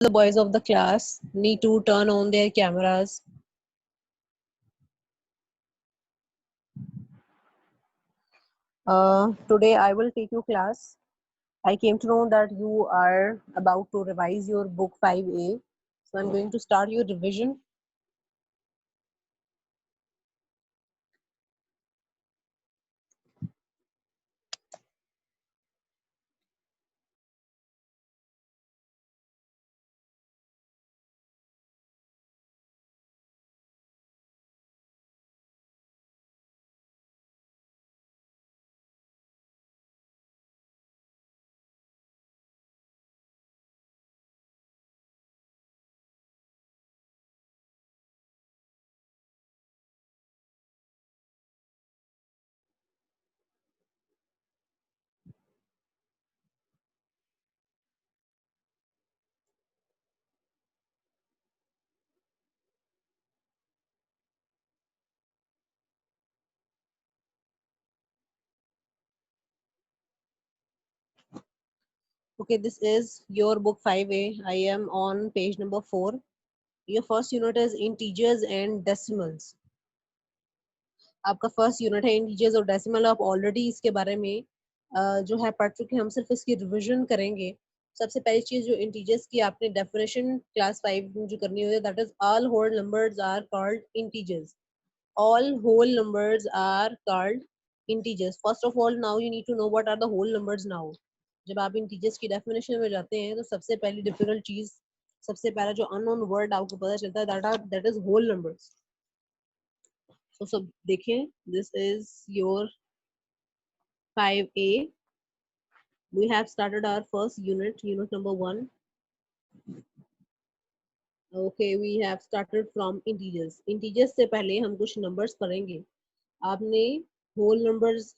The boys of the class need to turn on their cameras. Today I will take you class. I came to know that you are about to revise your book 5A. So I'm going to start your revision. Okay, this is your book 5A. I am on page number 4. Your first unit is integers and decimals. आपका first unit है integers और decimal. आप already इसके बारे में जो है पढ़ चुके हैं. हम सिर्फ इसकी रिवीजन करेंगे. सबसे पहली चीज जो इंटीजर्स की आपने डेफिनेशन क्लास 5 में जो करनी होती है, that is all whole numbers are called integers. All whole numbers are called integers. First of all now you need to know what are the whole numbers. Now जब आप integers की definition में जाते हैं तो सबसे पहली डिफिकल्ट चीज, सबसे पहला जो अननोन वर्ड आपको पता चलता है, दैट इज होल नंबर्स. तो सब देखें, this is your 5A. We have started our first unit, unit number 1. Okay, we have started from integers. Integers से पहले हम कुछ numbers पढ़ेंगे. आपने whole numbers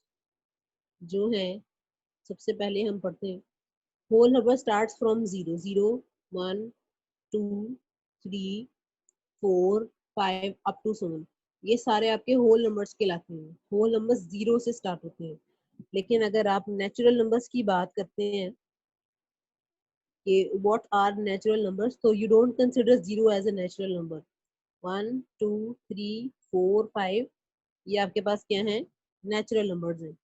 जो हैं सबसे पहले हम पढ़ते हैं. Whole number starts from 0, 0, 1, 2, 3, 4, 5 up to 7. ये सारे आपके whole numbers कहलाते हैं. Whole numbers 0 से start होते हैं. लेकिन अगर आप natural numbers की बात करते हैं what are natural numbers, so you don't consider 0 as a natural number. 1, 2, 3, 4, 5 ये आपके पास क्या है, नेचुरल नंबर्स हैं.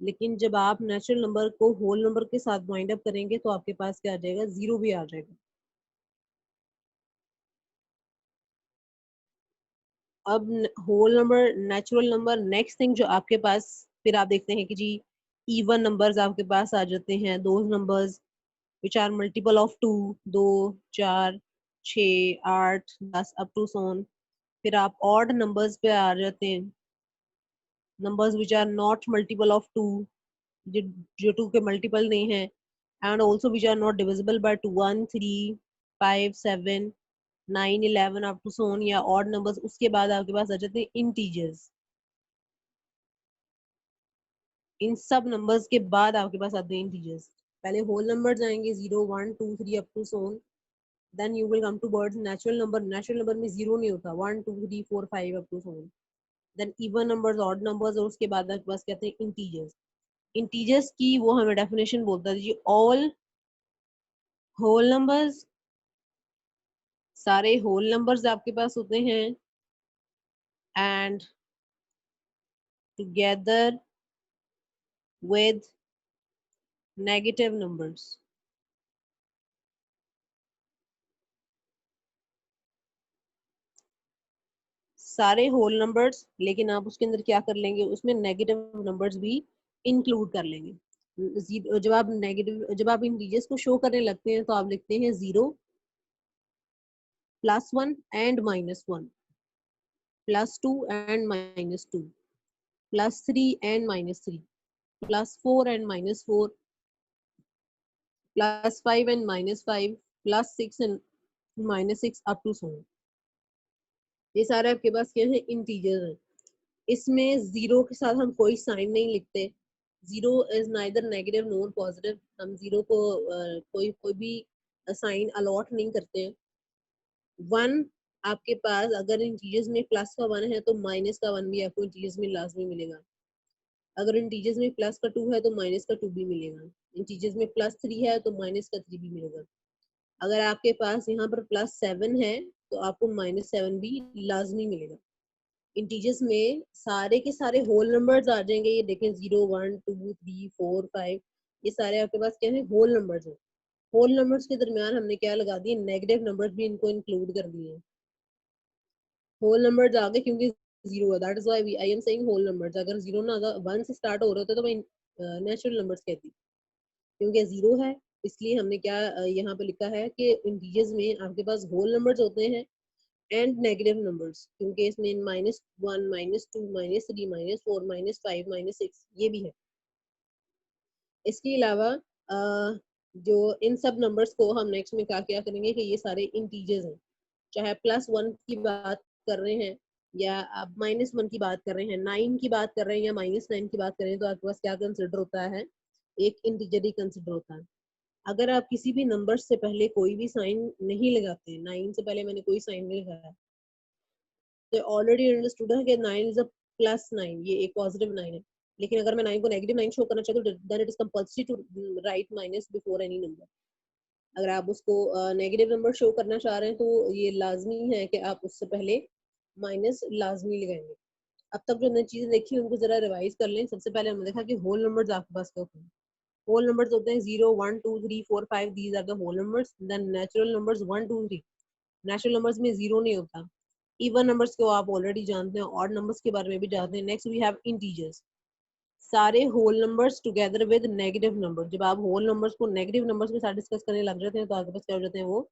लेकिन जब आप नेचुरल नंबर को होल नंबर के साथ वाइंड अप करेंगे तो आपके पास क्या आ जाएगा, 0 भी आ जाएगा. अब whole number, natural number, next thing जो आपके पास फिर आप देखते हैं कि जी इवन नंबर्स आपके पास आ जाते हैं. Those numbers which are multiple of 2, 2, 4, 6, 8, 10 up to so on. फिर आप odd numbers पे आ जाते हैं. numbers which are not multiple of 2, जो 2 के multiple नहीं है, and also which are not divisible by 2, 1, 3, 5, 7, 9, 11 up to so on, या odd numbers. उसके बाद आपके पास आ जाते हैं integers. इन सब numbers के बाद आपके पास आते हैं integers. पहले whole numbers आएंगे 0, 1, 2, 3 up to so on. Then you will come to words natural number. Natural number में zero नहीं होता. 1, 2, 3, 4, 5 up to so on. Then even numbers, odd numbers, और उसके बाद आपके पास कहते हैं integers. Integers की वो हमें definition बोलता है जी, all whole numbers, सारे whole numbers आपके पास होते हैं and together with negative numbers. सारे होल नंबर्स, लेकिन आप उसके अंदर क्या कर लेंगे, उसमें नेगेटिव नंबर्स भी इंक्लूड कर लेंगे. जब आप इंटीजर्स को शो करने लगते हैं तो आप लिखते हैं 0, +1 and -1, +2 and -2, +3 and -3, +4 and -4, +5 and -5, +6 and -6 up to so. ये सारे आपके पास क्या है, इंटीजर है. इसमें 0 के साथ हम कोई साइन नहीं लिखते. 0 is neither negative NOR positive. हम 0 को कोई भी साइन अलॉट नहीं करते हैं. 1 आपके पास अगर इंटीजर्स में प्लस का 1 है तो माइनस का 1 भी आपको इंटीजर्स में लाजमी मिलेगा. अगर इंटीजर्स में प्लस का 2 है तो माइनस का 2 भी मिलेगा. इंटीजर्स में +3 है तो माइनस का 3 भी मिलेगा. अगर आपके पास यहाँ पर +7 है तो आपको -7 भी लाजमी मिलेगा। इंटीजर्स में सारे के सारे होल नंबर्स आ जाएंगे। ये देखें 0 1 2 3 4 5 ये सारे आपके पास क्या है, होल नंबर्स हैं। होल नंबर्स के दरमियान हमने क्या लगा दिए, नेगेटिव नंबर्स भी इनको इंक्लूड कर दिए हैं। होल नंबर्स आ गए क्योंकि 0 है, that is why I am saying whole numbers. अगर 0 ना अगर 1 से स्टार्ट हो रहे होते तो मैं नेचुरल नंबर्स कहती, क्योंकि 0 है इसलिए हमने क्या यहाँ पे लिखा है कि इंटीजर्स में आपके पास होल नंबर्स होते हैं एंड नेगेटिव नंबर्स, क्योंकि इसमें -1 -2 -3 -4 -5 -6 ये भी है। इसके अलावा जो इन सब नंबर्स को हम नेक्स्ट में क्या क्या करेंगे कि ये सारे इंटीजर्स हैं, चाहे +1 की बात कर रहे हैं या आप -1 की बात कर रहे हैं, 9 की बात कर रहे हैं या -9 की बात कर रहे हैं, तो आपके पास क्या कंसिडर होता है, एक इंटीजर ही कंसिडर होता है। अगर आप किसी भी नंबर से पहले कोई भी साइन नहीं लगाते, 9 से पहले मैंने कोई साइन नहीं लगाया, तो ऑलरेडी अंडरस्टूड है कि 9 इज अ +9, ये एक पॉजिटिव 9 है। लेकिन अगर मैं 9 को नेगेटिव 9 शो करना चाहूँ तो then it is compulsory to write minus before any number. अगर आप उसको नेगेटिव नंबर शो करना चाह रहे हैं तो ये लाजमी है कि आप उससे पहले माइनस लाजमी लगाएंगे। अब तक जो हमने चीजें देखी उनको जरा रिवाइज कर लें। सबसे पहले हमने देखा कि होल नंबर्स आपके पास क्या होते हैं। होल नंबर्स होते हैं 0 1 2 3 4 5, these are the whole numbers. Then natural numbers 1 2 3, natural numbers में 0 नहीं होता। इवन नंबर्स को आप ऑलरेडी जानते हैं, ऑड नंबर्स के बारे में भी जानते हैं। नेक्स्ट वी हैव इंटीजर्स, सारे whole numbers together with negative number. जब आप होल नंबर्स को नेगेटिव नंबर्स के साथ डिस्कस करने लग जाते हैं तो आपके पास क्या हो जाते हैं, वो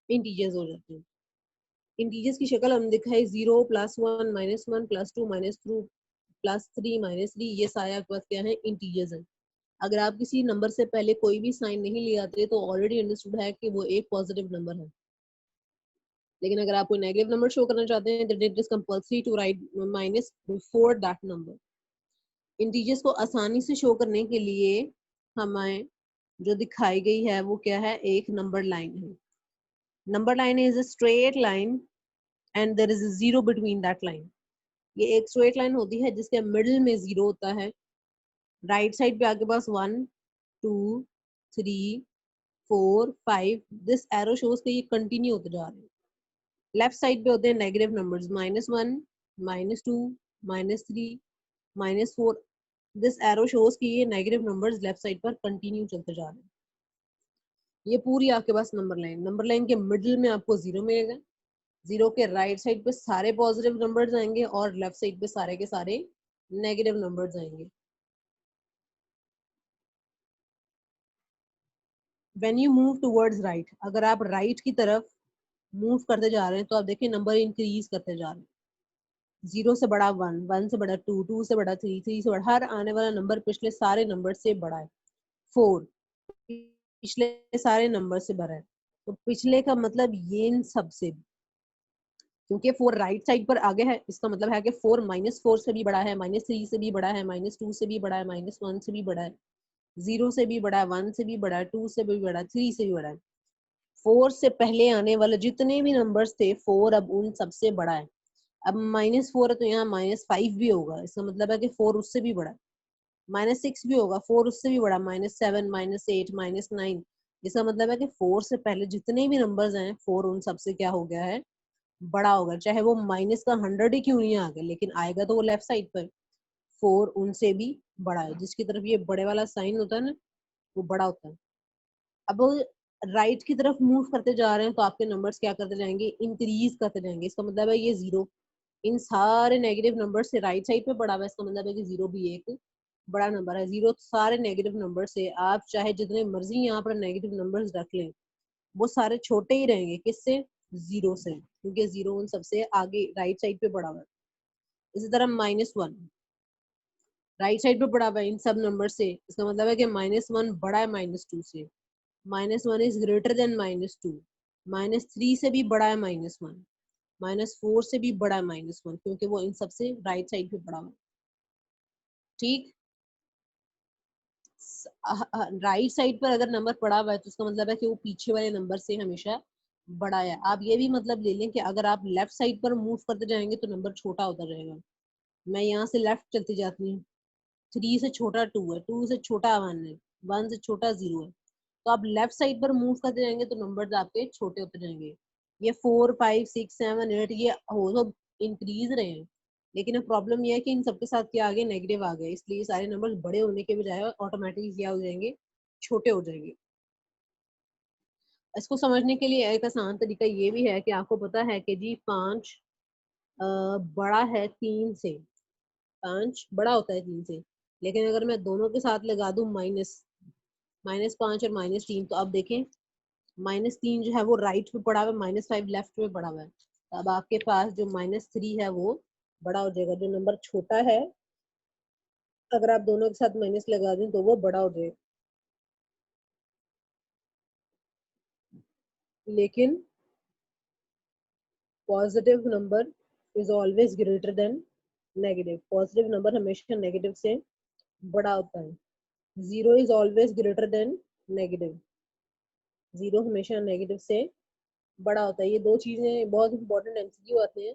इंटीजर्स हो जाते हैं। इंटीजर्स की शक्ल हम दिखा है 0 +1 -1 +2 -2 +3 -3, ये सारे आपके पास क्या है, इंटीजर्स हैं। अगर आप किसी नंबर से पहले कोई भी साइन नहीं ले आते तो ऑलरेडी अंडरस्टूड है कि वो एक पॉजिटिव नंबर है। लेकिन अगर आप कोई नेगेटिव नंबर शो करना चाहते हैं then it is compulsory to write minus before that number। Integers को आसानी से शो करने के लिए हमें जो दिखाई गई है वो क्या है, एक नंबर लाइन है। Number line is a straight line and there is a zero between that line. ये एक स्ट्रेट लाइन होती है जिसके मिडिल में जीरो होता है। राइट साइड पे आपके पास 1 2 3 4 5, दिस एरो शोज के ये कंटिन्यू होते जा रहे हैं। लेफ्ट साइड पे होते हैं negative numbers -1 -2 -3 -4, this arrow shows कि ये नेगेटिव नंबर्स लेफ्ट साइड पर कंटिन्यू चलते जा रहे हैं। ये पूरी आपके पास नंबर लाइन के मिडिल में आपको जीरो मिलेगा। जीरो के राइट साइड पे सारे पॉजिटिव नंबर्स आएंगे और लेफ्ट साइड पे सारे के सारे नेगेटिव नंबर्स आएंगे। When you move towards right, अगर आप राइट की तरफ मूव करते जा रहे हैं तो आप देखिए नंबर इंक्रीज करते जा रहे हैं। 0 से बड़ा 1, 1 से बड़ा 2, 2 से बड़ा 3, 3 से बड़ा, हर आने वाला नंबर पिछले सारे नंबर से बड़ा है। 4 पिछले सारे नंबर से बड़ा है। तो पिछले का मतलब ये इन सब से भी, क्योंकि 4 राइट साइड पर आगे है, इसका मतलब है कि 4 -4 से भी बड़ा है, -3 से भी बड़ा है, -2 से भी बड़ा है, -1 से भी बड़ा है, 0 से भी बड़ा है, 1 से भी बड़ा है, 2 से भी बड़ा है, 3 से भी बड़ा है। 4 से पहले आने वाले जितने भी नंबर्स थे 4 अब उन सबसे बड़ा है। अब -4 है तो यहाँ -5 भी होगा, इसका मतलब है कि 4 उससे भी बड़ा है। -6 भी होगा, 4 उससे भी बड़ा, -7 -8 -9, इसका मतलब है कि 4 से पहले जितने भी नंबर्स हैं 4 उन सबसे क्या हो गया है, बड़ा होगा। चाहे वो माइनस का 100 ही क्यों नहीं आ गया, लेकिन आएगा तो वो लेफ्ट साइड पर। 4 उनसे भी बड़ा है, जिसकी तरफ ये बड़े वाला साइन होता है ना, वो बड़ा होता है। अब राइट की तरफ मूव करते जा रहे हैं तो आपके नंबर्स क्या करते जाएंगे, इंक्रीज करते जाएंगे। इसका मतलब है ये जीरो इन सारे नेगेटिव नंबर से राइट साइड पे बड़ा हुआ है, इसका मतलब है कि जीरो भी एक बड़ा नंबर है। जीरो सारे नेगेटिव नंबर से, आप चाहे जितने मर्जी यहाँ पर नेगेटिव नंबर्स रख लें, वो सारे छोटे ही रहेंगे। किससे, जीरो से, क्योंकि जीरो उन सबसे आगे राइट साइड पे बड़ा हुआ है। इसी तरह -1 राइट साइड पे बड़ा हुआ है इन सब नंबर से, इसका मतलब है कि -1 बड़ा है -2 से। -1 इज ग्रेटर देन -2। -3 से भी बड़ा है -1, -4 से भी बड़ा है -1, क्योंकि वो इन सबसे राइट साइड पे बड़ा हुआ है। ठीक, राइट साइड पर अगर नंबर पड़ा हुआ है तो उसका मतलब है कि वो पीछे वाले नंबर से हमेशा बड़ा है। आप ये भी मतलब ले लें कि अगर आप लेफ्ट साइड पर मूव करते जाएंगे तो नंबर छोटा होता जाएगा। मैं यहाँ से लेफ्ट चलती जाती हूँ, 3 से छोटा 2 है, 2 से छोटा 1 है, 1 से छोटा 0 है। तो आप लेफ्ट साइड पर मूव करते जाएंगे तो नंबर्स आपके छोटे होते जाएंगे। ये 4 5 6 7 8 ये हो तो इंक्रीज रहे हैं, लेकिन अब प्रॉब्लम ये है कि इन सबके साथ क्या आ गए, नेगेटिव आ गए, इसलिए सारे नंबर्स बड़े होने के बजाय ऑटोमेटिकली क्या हो जाएंगे, छोटे हो जाएंगे। इसको समझने के लिए एक आसान तरीका ये भी है कि आपको पता है कि जी 5 बड़ा है 3 से, 5 बड़ा होता है 3 से, लेकिन अगर मैं दोनों के साथ लगा दूं माइनस, -5 और -3, तो अब देखें -3 जो है वो राइट पे पड़ा हुआ है, -5 लेफ्ट पे पड़ा हुआ है। तो अब आपके पास जो -3 है वो बड़ा हो जाएगा, जो नंबर छोटा है अगर आप दोनों के साथ माइनस लगा दें तो वो बड़ा हो जाएगा। लेकिन positive number is always greater than negative, positive number हमेशा नेगेटिव से बड़ा होता है। Zero is always greater than negative, zero हमेशा नेगेटिव से बड़ा होता है। ये दो चीजें बहुत इंपॉर्टेंट एमसीक्यू आते हैं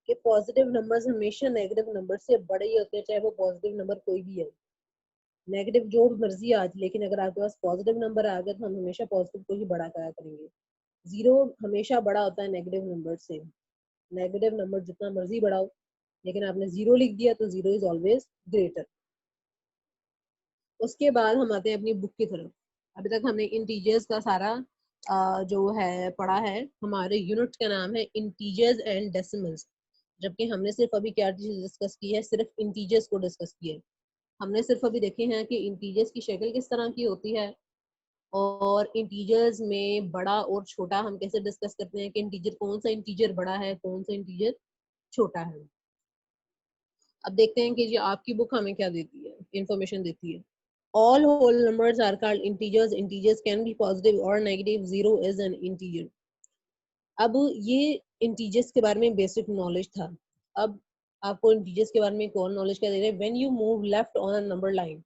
कि पॉजिटिव नंबर्स हमेशा नेगेटिव नंबर से बड़े ही होते हैं, चाहे वो पॉजिटिव नंबर कोई भी है। नेगेटिव जो मर्जी आज, लेकिन अगर आपके पास पॉजिटिव नंबर आ गया तो हम हमेशा पॉजिटिव को ही बड़ा करा करेंगे। जीरो हमेशा बड़ा होता है नेगेटिव नंबर से, नेगेटिव नंबर जितना मर्जी बढ़ाओ, लेकिन आपने जीरो लिख दिया तो जीरो इज ऑलवेज ग्रेटर। उसके बाद हम आते हैं अपनी बुक की तरफ। अभी तक हमने इंटीजर्स का सारा जो है पढ़ा है। हमारे यूनिट का नाम है इंटीजर्स एंड डेसिमल्स, जबकि हमने सिर्फ अभी क्या चीज डिस्कस की है, सिर्फ इंटीजर्स को डिस्कस किया है। हमने सिर्फ अभी देखे हैं कि इंटीजर्स की शक्ल किस तरह की होती है, और इंटीजर्स में बड़ा और छोटा हम कैसे डिस्कस करते हैं कि इंटीजर कौन सा इंटीजर बड़ा है, कौन सा इंटीजर छोटा है। अब देखते हैं कि जी आपकी बुक हमें क्या देती है, इंफॉर्मेशन देती है। All whole numbers are called integers. Integers can be positive or negative. Zero is an integer. अब ये इंटीजर्स के बारे में बेसिक नॉलेज था। अब आपको इंटीजर्स के बारे में एक और नॉलेज क्या दे रहे हैं, when you move left on a number line,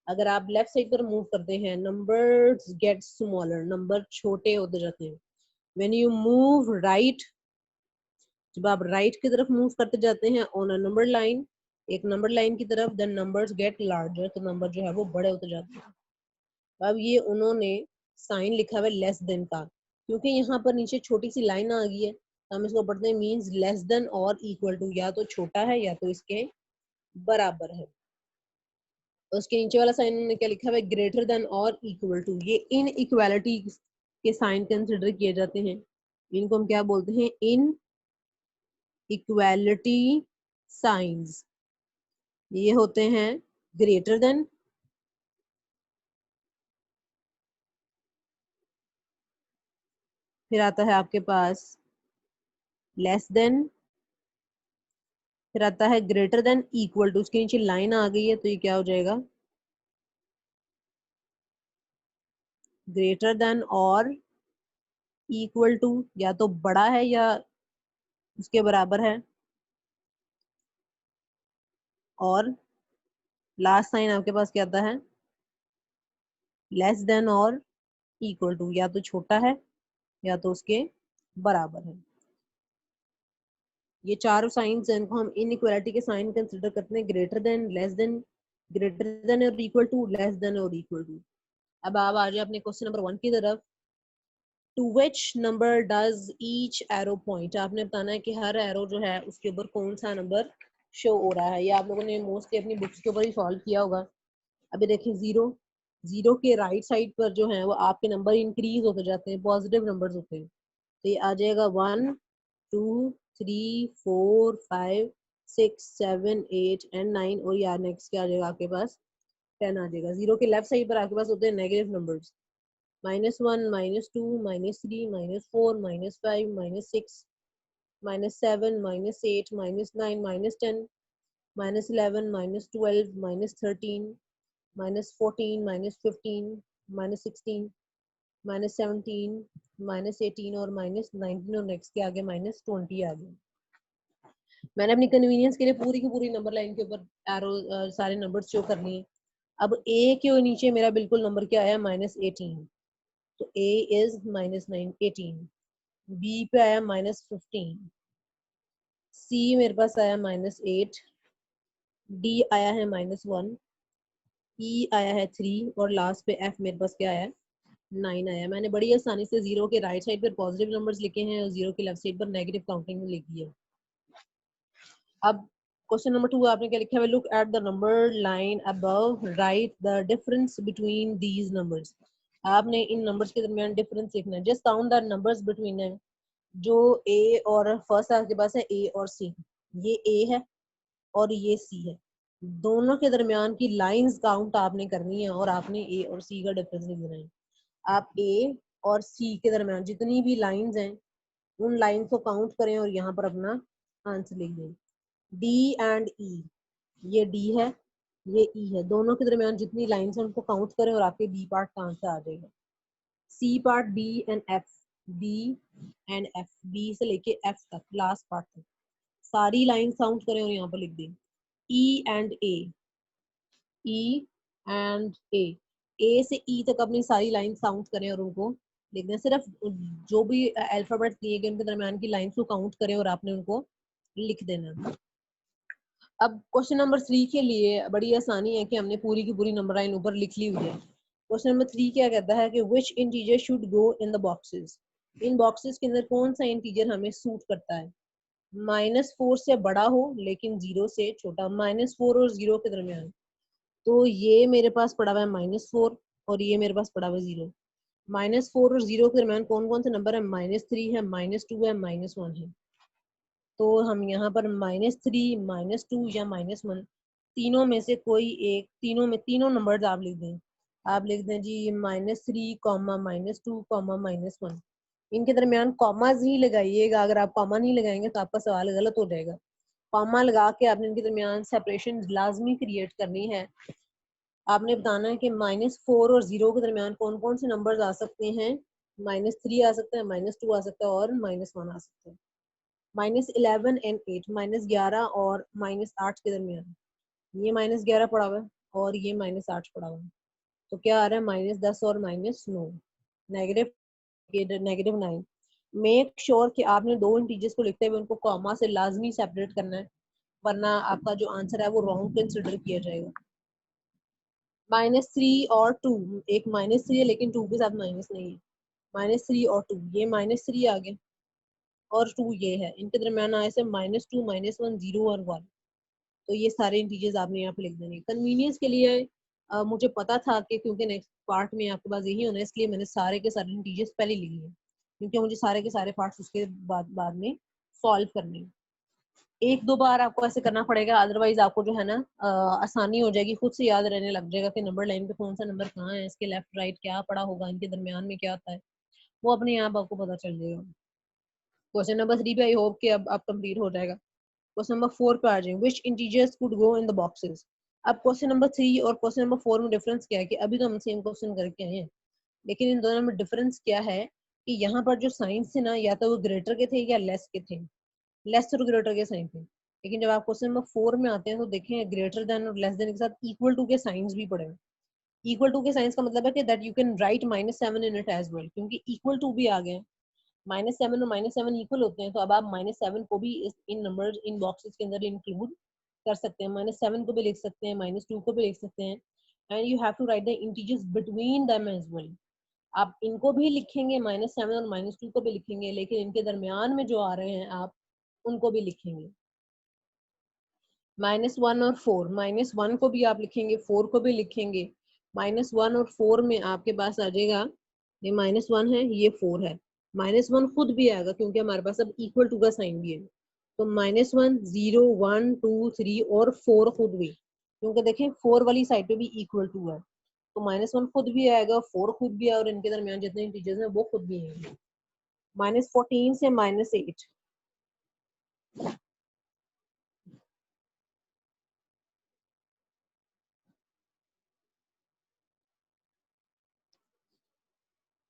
अगर आप लेफ्ट साइड पर मूव करते हैं नंबर्स गेट स्मॉलर, नंबर छोटे होते जाते हैं। व्हेन यू मूव राइट, जब आप राइट की तरफ मूव करते जाते हैं ऑन अ नंबर लाइन, एक नंबर लाइन की तरफ, देन नंबर्स गेट लार्जर, तो नंबर जो है वो बड़े होते जाते हैं। अब ये उन्होंने साइन लिखा हुआ है लेस देन का, क्योंकि यहाँ पर नीचे छोटी सी लाइन आ गई है, तो हम इसको पढ़ते हैं मींस लेस देन और इक्वल टू, या तो छोटा है या तो इसके बराबर है। उसके नीचे वाला साइन उन्होंने क्या लिखा हुआ है, ग्रेटर देन और इक्वल टू। ये इन इक्वालिटी के साइन कंसिडर किए जाते हैं, इनको हम क्या बोलते हैं, इन इक्वालिटी साइंस। ये होते हैं ग्रेटर देन, फिर आता है आपके पास लेस देन, फिर आता है ग्रेटर देन इक्वल टू, उसके नीचे लाइन आ गई है तो ये क्या हो जाएगा, ग्रेटर देन और इक्वल टू, या तो बड़ा है या उसके बराबर है, और लास्ट साइन आपके पास क्या आता है, लेस देन और इक्वल टू, या तो छोटा है या तो उसके बराबर है। ये चारों साइंस इनको हम इनइक्वालिटी के साइन कंसिडर करते हैं, greater than, less than, greater than और इक्वल टू, लेस देन और इक्वल टू। अब आप आ जाए अपने क्वेश्चन नंबर 1 की तरफ। To which number does each arrow point, आपने बताना है कि हर एरो जो है उसके ऊपर कौन सा नंबर शो हो रहा है। ये आप लोगों ने मोस्टली अपनी बुक्स के ऊपर ही सॉल्व किया होगा। अभी देखिए जीरो, जीरो के राइट साइड पर जो है वो आपके नंबर इंक्रीज होते जाते हैं, पॉजिटिव नंबर्स होते हैं। तो ये आ जाएगा 1 2 3 4 5 6 7 8 एंड 9, और यार नेक्स्ट क्या आ जाएगा आपके पास, 10 आ जाएगा। जीरो के लेफ्ट साइड पर आपके पास होते हैं नेगेटिव नंबर्स, -1 -2 -3 -4 -5 -6 -7 -8 -9 -10 -11 -12 -13 -14 -15 -16 -17 -18 और -19, और नेक्स्ट के आगे -20 आ गए। मैंने अपनी कन्वीनियंस के लिए पूरी की पूरी नंबर लाइन के ऊपर एरो सारे नंबर्स शो करनी है। अब ए के नीचे मेरा बिल्कुल नंबर क्या आया, -18, तो ए इज -18, बी पे आया -15, सी मेरे पास आया -8, डी आया है -1, ई आया है 3, और लास्ट पे एफ मेरे पास क्या आया है, 9 आया। मैंने बड़ी आसानी से 0 के राइट साइड पर पॉजिटिव नंबर्स लिखे हैं और 0 के लेफ्ट साइड पर नेगेटिव काउंटिंग लिखी है। अब क्वेश्चन नंबर 2 आपने क्या लिखा है? Look at the number line above, right the difference between these numbers. आपने इन नंबर्स के दरमियान डिफरेंस लिखना है। Just count the numbers between है। जो ए और फर्स्ट आपके पास है ए और सी, ये ए है और ये सी है। दोनों के दरमियान की लाइंस काउंट आपने करनी है और आपने ए और सी का डिफरेंस लिख देना है। आप ए और सी के दरमियान जितनी भी लाइंस हैं उन लाइंस को काउंट करें और यहाँ पर अपना आंसर लिख दें। डी एंड ई, ये डी है, ये ई है। दोनों के दरमियान जितनी लाइंस हैं उनको काउंट करें और आपके बी पार्ट का आंसर आ जाएगा। C part, B and F, B and F, B से लेके एफ तक लास्ट पार्ट तक सारी लाइन काउंट करें और यहाँ पर लिख दें। E and A, E and ए से ई तक अपनी सारी लाइन काउंट करें और उनको लिख दें। सिर्फ जो भी अल्फाबेट दिए गए उनके दरमियान की लाइन को काउंट करें और आपने उनको लिख देना। अब क्वेश्चन नंबर 3 के लिए बड़ी आसानी है कि हमने पूरी की पूरी नंबर लाइन ऊपर लिख ली हुई है। क्वेश्चन नंबर 3 क्या कहता है कि which integer should go in the boxes. इन बॉक्सेस के अंदर कौन सा इंटीजर हमें सूट करता है? -4 से बड़ा हो लेकिन 0 से छोटा। -4 और 0 के दरमियान, तो ये मेरे पास पड़ा हुआ है -4 और ये मेरे पास पड़ा हुआ है 0। -4 और 0 के दरमियान कौन कौन से नंबर है? -3 है, -2 है, -1 है। तो हम यहाँ पर -3, -2 या -1 तीनों में से कोई एक, तीनों में तीनों नंबर्स आप लिख दें। आप लिख दें जी -3, -2, -1। इनके दरमियान कॉमाज ही लगाइएगा। अगर आप कॉमा नहीं लगाएंगे तो आपका सवाल गलत हो जाएगा। कॉमा लगा के आपने इनके दरमियान सेपरेशन लाजमी क्रिएट करनी है। आपने बताना है कि -4 और 0 के दरमियान कौन कौन से नंबर्स आ सकते हैं। -3 आ सकता है, -2 आ सकता है और -1 आ सकता है। -11 एंड 8, -11 और -8 के दरमियान, ये -11 पड़ा हुआ है और ये -8 पड़ा हुआ है। तो क्या आ रहा है? -10 और -9, -9। मेक श्योर कि आपने दो इंटीजर्स को लिखते हुए उनको कॉमा से लाजमी सेपरेट करना है, वरना आपका जो आंसर है वो रॉन्ग कंसिडर किया जाएगा। -3 और 2, एक -3 है लेकिन 2 के साथ माइनस नहीं है। -3 और 2, ये -3 आ गया और 2 ये है। इनके दरमियान आए से -2, -1, 0 और 1। तो ये सारे इंटीजर्स आपने यहाँ पे लिख देने। कन्वीनियंस के लिए मुझे पता था कि क्योंकि नेक्स्ट पार्ट में आपके पास यही होना है, इसलिए मैंने सारे के सारे इंटीजर्स पहले लिख लिए, क्योंकि मुझे सारे के सारे पार्ट्स उसके बाद में सॉल्व करने हैं। एक दो बार आपको ऐसे करना पड़ेगा, अदरवाइज आपको जो है ना आसानी हो जाएगी, खुद से याद रहने लग जाएगा कि नंबर लाइन पे कौन सा नंबर कहाँ है, इसके लेफ्ट राइट क्या पड़ा होगा, इनके दरमियान में क्या होता है, वो अपने आप आपको पता चल जाएगा। क्वेश्चन नंबर 3 पे आई होप कि अब आप कंप्लीट हो जाएगा। क्वेश्चन नंबर 4 पे आ जाए, which integers could go in the boxes. अब क्वेश्चन नंबर 3 और क्वेश्चन नंबर 4 में डिफरेंस क्या है कि अभी तो हम सेम क्वेश्चन करके आए हैं, लेकिन इन दोनों में डिफरेंस क्या है कि यहाँ पर जो साइंस थे ना, या तो वो ग्रेटर के थे या लेस के थे। लेस और ग्रेटर के साइन थे। लेकिन जब आप क्वेश्चन नंबर 4 में आते हैं तो देखें ग्रेटर देन और लेस देन के साथ इक्वल टू के साइंस भी पड़े हैं। इक्वल टू के साइंस का मतलब है कि that you can write -7 in it as well, क्योंकि इक्वल टू भी आ गए। -7 और -7 इक्वल होते हैं, तो अब आप -7 को भी इन नंबर इन बॉक्सेस के अंदर इंक्लूड कर सकते हैं। -7 को भी लिख सकते हैं, -2 को भी लिख सकते हैं। And you have to write the integers between them as well. आप इनको भी लिखेंगे, -7 और -2 को भी लिखेंगे, लेकिन इनके दरमियान में जो आ रहे हैं आप उनको भी लिखेंगे। -1 और 4, -1 को भी आप लिखेंगे, 4 को भी लिखेंगे। -1 और 4 में आपके पास आ जाएगा, ये -1 है, ये 4 है। -1 खुद भी आएगा क्योंकि हमारे पास अब इक्वल टू का साइन भी है। तो -1, 0, 1, 2, 3 और 4 खुद भी, क्योंकि देखें 4 वाली साइड पे भी इक्वल टू है, तो -1 खुद भी आएगा, 4 खुद भी है और इनके दरमियान जितने इंटीजर्स हैं वो खुद भी आएंगे। -14 से -8,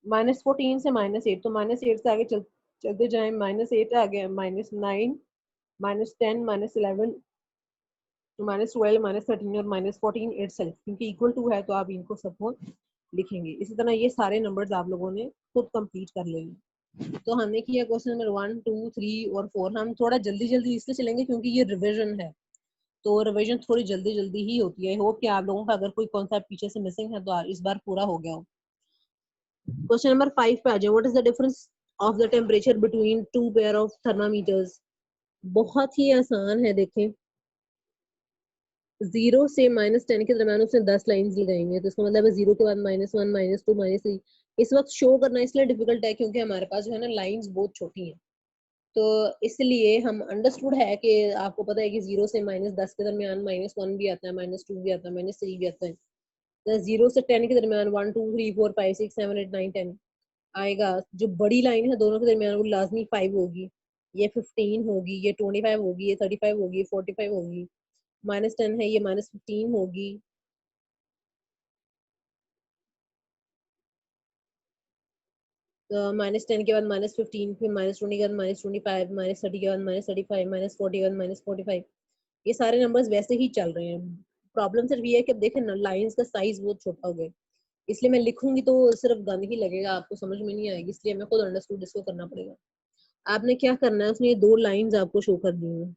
-14 से -8, तो -8 से आगे चलते जाएं। -8 आ गया, -9, -10, -11, -12, -13 और -14 इट सेल्फ, क्योंकि इक्वल टू है तो आप इनको सबको लिखेंगे। इसी तरह ये सारे नंबर्स आप लोगों ने खुद कंप्लीट कर लेंगे। तो हमने किया क्वेश्चन नंबर 1, 2, 3 और 4। हम थोड़ा जल्दी जल्दी इसलिए चलेंगे क्योंकि ये रिविजन है, तो रिविजन थोड़ी जल्दी जल्दी ही होती है। होप कि आप लोगों का अगर कोई कॉन्सेप्ट पीछे से मिसिंग है तो इस बार पूरा हो गया हो। क्वेश्चन नंबर 5 पे आ जाए, what is the difference of the temperature between two pair of thermometers. बहुत ही आसान है, देखें 0 से -10 के दरम्यान उसने 10 लाइंस लगाएंगे, तो इसका मतलब है 0 के बाद -1 -2 -3। इस वक्त शो करना इसलिए डिफिकल्ट है क्योंकि हमारे पास जो है ना लाइंस बहुत छोटी हैं, तो इसलिए हम अंडरस्टूड है कि आपको पता है कि 0 से -10 के दरमियान -1 भी आता है, -2 भी आता है, -3 भी आता है। तो 0 से 10 के दरमियान 1 2 3 4 5 6 7 8 9 10 आएगा। जो बड़ी लाइन है दोनों के दरमियान वो लाजमी 5 होगी, ये 15 होगी, ये 25 होगी, ये 35 होगी, ये 45 होगी। -10 है, ये -15 होगी। -10 के बाद -15, फिर -20 के बाद -25, -30 के बाद -35, -40 के बाद -45। ये सारे नंबर्स वैसे ही चल रहे हैं। प्रॉब्लम सिर्फ ये है कि अब देखें ना लाइंस का साइज बहुत छोटा हो गया, इसलिए मैं लिखूंगी तो सिर्फ गंद ही लगेगा, आपको समझ में नहीं आएगी, इसलिए मैं खुद अंडरस्टूड इसको करना पड़ेगा। आपने क्या करना है, उसने ये दो लाइंस आपको शो कर दी हैं।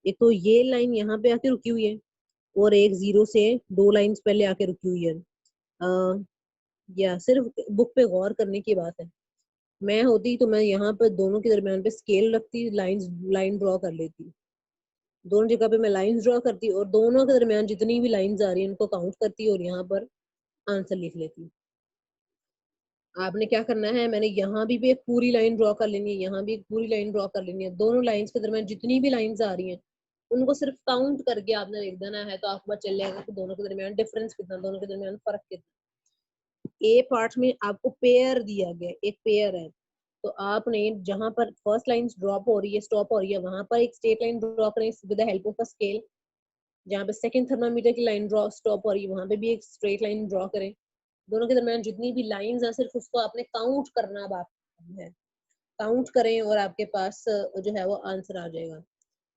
एक तो ये लाइन यहाँ पे आके रुकी हुई है, और एक 0 से 2 लाइंस पहले आके रुकी हुई है। या सिर्फ बुक पे गौर करने की बात है। मैं होती तो मैं यहाँ पर दोनों के दरमियान पे स्केल रखती, लाइन ड्रॉ कर लेती, दोनों जगह पे मैं लाइंस ड्रॉ करती और दोनों के दरमियान जितनी भी लाइंस आ रही है उनको काउंट करती और यहाँ पर आंसर लिख लेती। आपने क्या करना है, मैंने यहाँ भी एक पूरी लाइन ड्रॉ कर लेनी है, यहाँ भी एक पूरी लाइन ड्रॉ कर लेनी है, दोनों लाइंस के दरमियान जितनी भी लाइंस आ रही हैं उनको सिर्फ काउंट करके आपने लिख देना है, तो आपको पता चल जाएगा कि दोनों के दरमियान डिफरेंस कितना, दोनों के दरमियान फर्क कितना। ए पार्ट में आपको पेयर दिया गया, एक पेयर है, तो आपने जहां पर फर्स्ट लाइन ड्रॉप हो रही है, स्टॉप हो रही है, वहां पर एक स्ट्रेट लाइन ड्रॉ करें with the help of a scale. जहाँ पे सेकंड थर्मामीटर की लाइन ड्रॉ स्टॉप हो रही है वहां पे भी एक स्ट्रेट लाइन ड्रॉ करें। दोनों के दरमियान जितनी भी लाइंस हैं सिर्फ उसको आपने काउंट करना, अब आप है काउंट करें और आपके पास जो है वो आंसर आ जाएगा।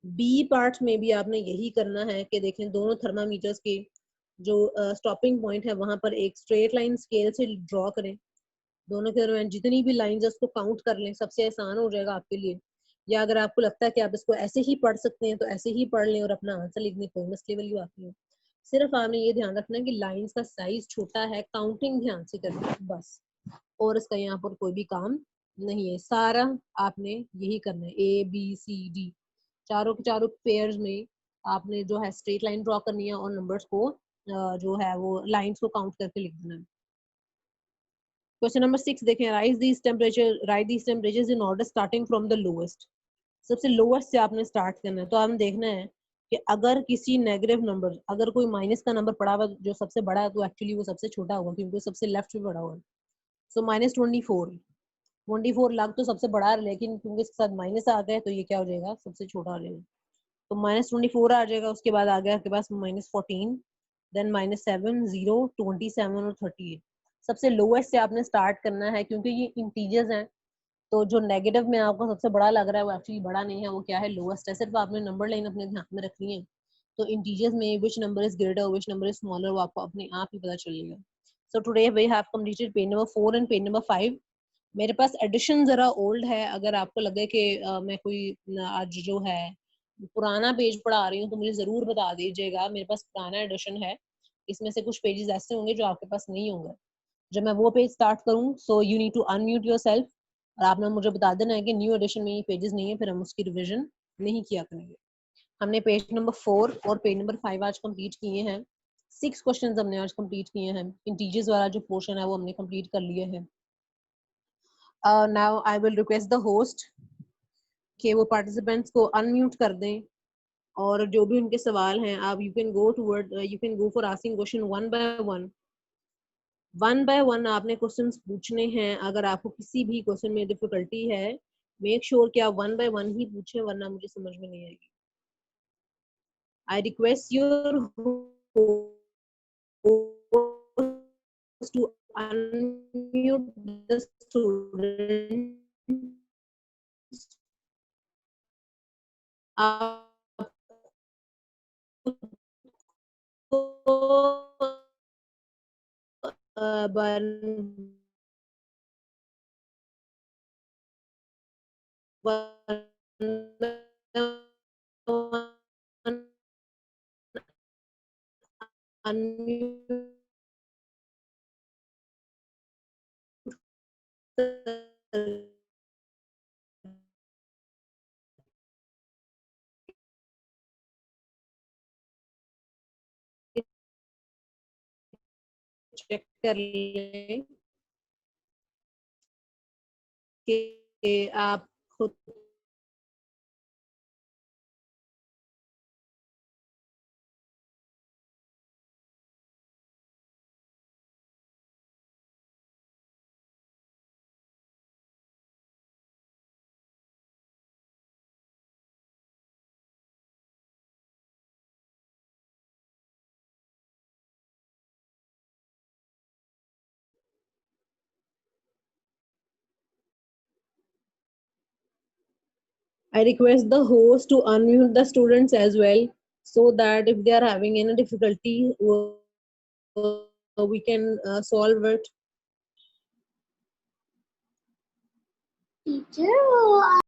बी पार्ट में भी आपने यही करना है कि देखें दोनों थर्मामीटर्स के जो स्टॉपिंग पॉइंट है वहां पर एक स्ट्रेट लाइन स्केल से ड्रॉ करें, दोनों के दरमियान जितनी भी लाइंस है उसको काउंट कर लें, सबसे आसान हो जाएगा आपके लिए। या अगर आपको लगता है कि आप इसको ऐसे ही पढ़ सकते हैं तो ऐसे ही पढ़ लें और अपना आंसर लिखने कोई मसले वाली बात नहीं है। सिर्फ आपने ये ध्यान रखना है कि लाइंस का साइज छोटा है, काउंटिंग ध्यान से करनी है बस, और इसका यहाँ पर कोई भी काम नहीं है, सारा आपने यही करना है। ए बी सी डी चारों के चारों पेयर्स में आपने जो है स्ट्रेट लाइन ड्रॉ करनी है और नंबर्स को जो है वो लाइंस को काउंट करके लिख देना है। क्वेश्चन नंबर 6 देखें, write these temperatures in order starting from the lowest. सबसे लोएस्ट से आपने स्टार्ट करना है, तो आपने देखना है कि अगर किसी नेगेटिव नंबर, अगर कोई माइनस का नंबर पड़ा हुआ जो सबसे बड़ा है तो एक्चुअली वो सबसे छोटा होगा क्योंकि वो सबसे लेफ्ट में पड़ा हुआ है। सो -24 लाख तो सबसे बड़ा है, लेकिन क्योंकि इसके साथ माइनस आ गया तो ये क्या हो जाएगा, सबसे छोटा हो जाएगा। तो -24 आ जाएगा, उसके बाद आ गया आपके पास -14, देन -7 0 27 और 38। सबसे लोएस्ट से आपने स्टार्ट करना है क्योंकि ये इंटीजर्स हैं, तो जो नेगेटिव में आपको सबसे बड़ा लग रहा है वो एक्चुअली बड़ा नहीं है, वो क्या है, लोएस्ट है। सिर्फ आपने नंबर लाइन अपने ध्यान में रखनी है, तो इंटीजर्स में which number is greater which number is smaller वो आपको अपने आप ही पता चलेगा। So today we have completed page number 4 and page number 5। मेरे पास एडिशन जरा ओल्ड है, अगर आपको लगे कि मैं कोई आज जो है पुराना पेज पढ़ा रही हूँ तो मुझे जरूर बता दीजिएगा, मेरे पास पुराना एडिशन है, इसमें से कुछ पेजेस ऐसे होंगे जो आपके पास नहीं होंगे। जब मैं वो पेज स्टार्ट करूँ so you need to unmute yourself और आपने मुझे बता देना है कि न्यू एडिशन में ये पेजेस नहीं है, फिर हम उसकी रिवीजन नहीं किया करेंगे। हमने पेज नंबर 4 और पेज नंबर 5 आज कंप्लीट किए हैं। 6 क्वेश्चंस हमने आज कंप्लीट किए हैं, इंटीजर्स वाला जो पोर्शन है वो हमने कंप्लीट कर लिया है। Now I will request the host कि वो पार्टिसिपेंट्स को अनम्यूट कर दें और जो भी उनके सवाल हैं आप you can go for asking question one by one आपने क्वेश्चंस पूछने हैं। अगर आपको किसी भी क्वेश्चन में डिफिकल्टी है मेक श्योर कि आप वन बाय वन ही पूछें, वरना मुझे समझ में नहीं आएगी। I request your to unmute the students. आपको unmute चेक कर लें कि आप खुद I request the host to unmute the students as well so that if they are having any difficulty, we can solve it. Teacher,